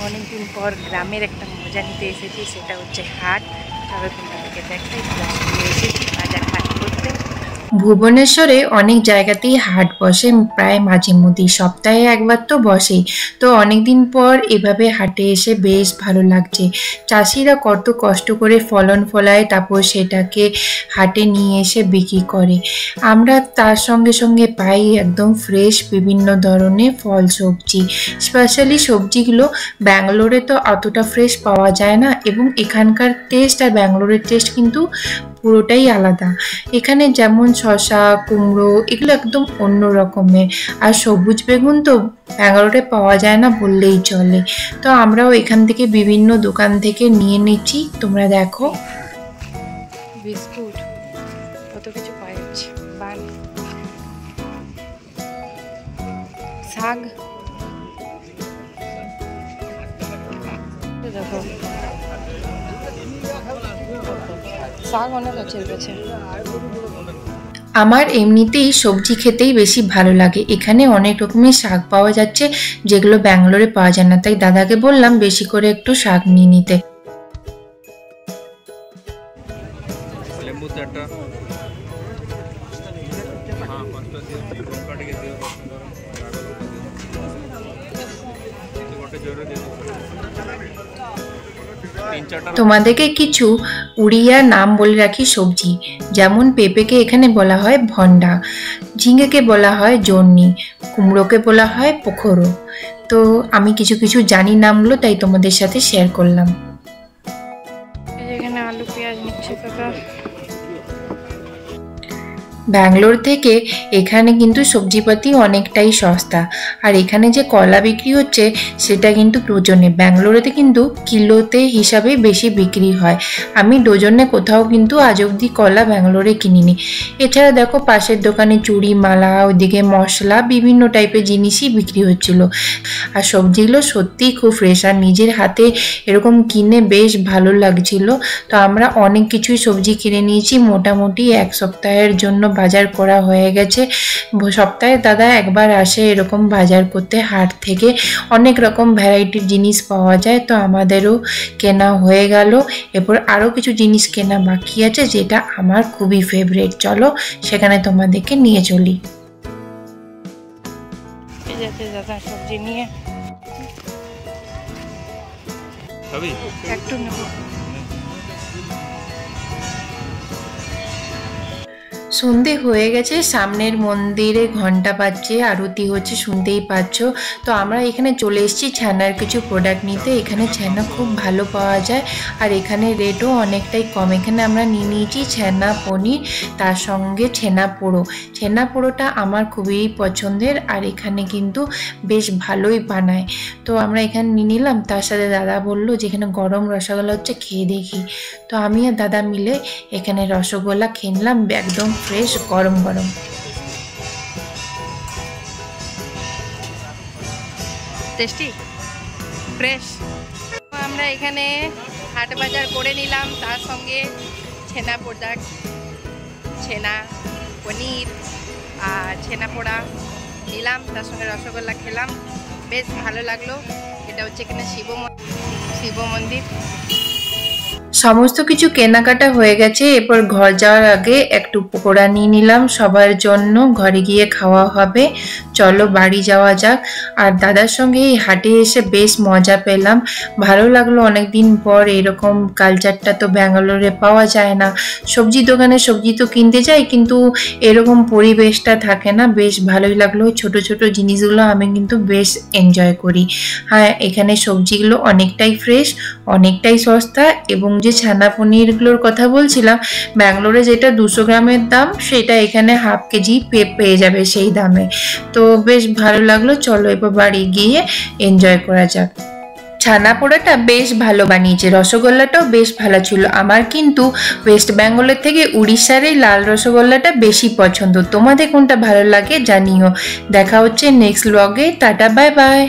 অনেকদিন পর গ্রামের একটা মজা নিতে এসেছি, সেটা হচ্ছে হাট। তবে তোমাদেরকে দেখাই এসেছি বাজার হাট করতে। ভুবনেশ্বরে অনেক জায়গাতেই হাট বসে, প্রায় মাঝে মধ্যেই, সপ্তাহে একবার তো বসেই। তো অনেকদিন পর এভাবে হাটে এসে বেশ ভালো লাগছে। চাষিরা কত কষ্ট করে ফলন ফলায়, তারপর সেটাকে হাটে নিয়ে এসে বিক্রি করে। আমরা তার সঙ্গে সঙ্গে পাই একদম ফ্রেশ বিভিন্ন ধরনের ফল সবজি। স্পেশালি সবজিগুলো ব্যাঙ্গালোরে তো অতটা ফ্রেশ পাওয়া যায় না, এবং এখানকার টেস্ট আর ব্যাঙ্গালোরের টেস্ট কিন্তু পুরোটাই আলাদা। এখানে যেমন শসা, কুমড়ো, এগুলো একদম অন্য রকমের। আর সবুজ বেগুন তো ব্যাঙ্গালোরে পাওয়া যায় না বললেই চলে। তো আমরাও এখান থেকে বিভিন্ন দোকান থেকে নিয়ে নিচ্ছি। তোমরা দেখো, বিস্কুট, কত কিছু পাওয়া যাচ্ছে। বান, শাক, দেখো শাক অনেক আছে এর কাছে। আমার এমনিতেই সবজি খেতেই বেশি ভালো লাগে। এখানে অনেক রকমের শাক পাওয়া যাচ্ছে যেগুলো ব্যাঙ্গালোরে পাওয়া যায় না, তাই দাদাকে বললাম বেশি করে একটু শাক নিয়ে নিতে। তোমাদেরকে কিছু উড়িয়া নাম বলে রাখি সবজি, যেমন পেঁপেকে এখানে বলা হয় ভন্ডা, ঝিঙেকে বলা হয় জন্নি, কুমড়োকে বলা হয় পোখরো। তো আমি কিছু কিছু জানি নামগুলো, তাই তোমাদের সাথে শেয়ার করলাম। এখানে আলু পেঁয়াজ নিচ্ছে কাকা। ব্যাঙ্গালোর থেকে এখানে কিন্তু সবজিপাতি অনেকটাই সস্তা। আর এখানে যে কলা বিক্রি হচ্ছে সেটা কিন্তু ডজনে, ব্যাঙ্গালোরেতে কিন্তু কিলোতে হিসাবে বেশি বিক্রি হয়। আমি ডজনে কোথাও কিন্তু আজ অবধি কলা ব্যাঙ্গালোরে কিনিনি। এছাড়া দেখো পাশের দোকানে চুড়ি, মালা, ওইদিকে মশলা, বিভিন্ন টাইপের জিনিসই বিক্রি হচ্ছিল। আর সবজিগুলো সত্যিই খুব ফ্রেশ, আর নিজের হাতে এরকম কিনে বেশ ভালো লাগছিল। তো আমরা অনেক কিছুই সবজি কিনে নিয়েছি, মোটামুটি এক সপ্তাহের জন্য বাজার করা হয়ে গেছে। সপ্তাহে দাদা একবার আসে এরকম বাজার করতে হাট থেকে, অনেক রকম ভ্যারাইটির জিনিস পাওয়া যায়। তো আমাদেরও কেনা হয়ে গেল। এরপর আরও কিছু জিনিস কেনা বাকি আছে যেটা আমার খুবই ফেভারিট। চলো সেখানে তোমাদেরকে নিয়ে চলি। দাদা সবজি নিয়ে একটু নেব। সন্ধে হয়ে গেছে, সামনের মন্দিরে ঘন্টা বাজছে, আরতি হচ্ছে, শুনতেই পাচ্ছ। তো আমরা এখানে চলে এসেছি ছানার কিছু প্রোডাক্ট নিতে। এখানে ছানা খুব ভালো পাওয়া যায়, আর এখানে রেটও অনেকটাই কম। এখানে আমরা নিয়ে নিয়েছি ছানা পনির, তার সঙ্গে ছেনা পোড়ো। ছেনা পোড়োটা আমার খুবই পছন্দের, আর এখানে কিন্তু বেশ ভালোই বানায়। তো আমরা এখানে নিয়ে নিলাম। তার সাথে দাদা বললো যে এখানে গরম রসগোল্লা হচ্ছে, খেয়ে দেখি। তো আমি আর দাদা মিলে এখানে রসগোল্লা খেয়ে নিলাম, একদম ফ্রেশ গরম গরম। Tasty, fresh. আমরা এখানে হাট বাজার করে নিলাম, তার সঙ্গে ছেনা প্রোডাক্ট, ছেনা পনির আর ছেনা পোড়া নিলাম, তার সঙ্গে রসগোল্লা খেলাম, বেশ ভালো লাগলো। এটা হচ্ছে এখানে শিব মন্দির। সমস্ত কিছু কেনাকাটা হয়ে গেছে। এরপর ঘর যাওয়ার আগে একটু পকোড়া নিয়ে নিলাম সবার জন্য, ঘরে গিয়ে খাওয়া হবে। চলো বাড়ি যাওয়া যাক। আর দাদার সঙ্গে এই হাটে এসে বেশ মজা পেলাম, ভালো লাগলো। অনেকদিন পর এরকম কালচারটা তো ব্যাঙ্গালোরে পাওয়া যায় না। সবজি দোকানে সবজি তো কিনতে যাই, কিন্তু এরকম পরিবেশটা থাকে না। বেশ ভালোই লাগলো। ছোট ছোট জিনিসগুলো আমি কিন্তু বেশ এনজয় করি। হ্যাঁ, এখানে সবজিগুলো অনেকটাই ফ্রেশ, অনেকটাই সস্তা। এবং যে ছানা পনিরগুলোর কথা বলছিলাম, ব্যাঙ্গালোরে যেটা 200 গ্রামের দাম, সেটা এখানে হাফ কেজি পেয়ে যাবে সেই দামে। তো বেশ ভালো লাগলো। চলো এবার বাড়ি গিয়ে এনজয় করা যাক। ছানা পোড়াটা বেশ ভালো বানিয়েছে, রসগোল্লাটাও বেশ ভালো ছিল। আমার কিন্তু ওয়েস্ট বেঙ্গলের থেকে উড়িষ্যার এই লাল রসগোল্লাটা বেশি পছন্দ। তোমাদের কোনটা ভালো লাগে জানিও। দেখা হচ্ছে নেক্সট ব্লগে। Tata, bye bye.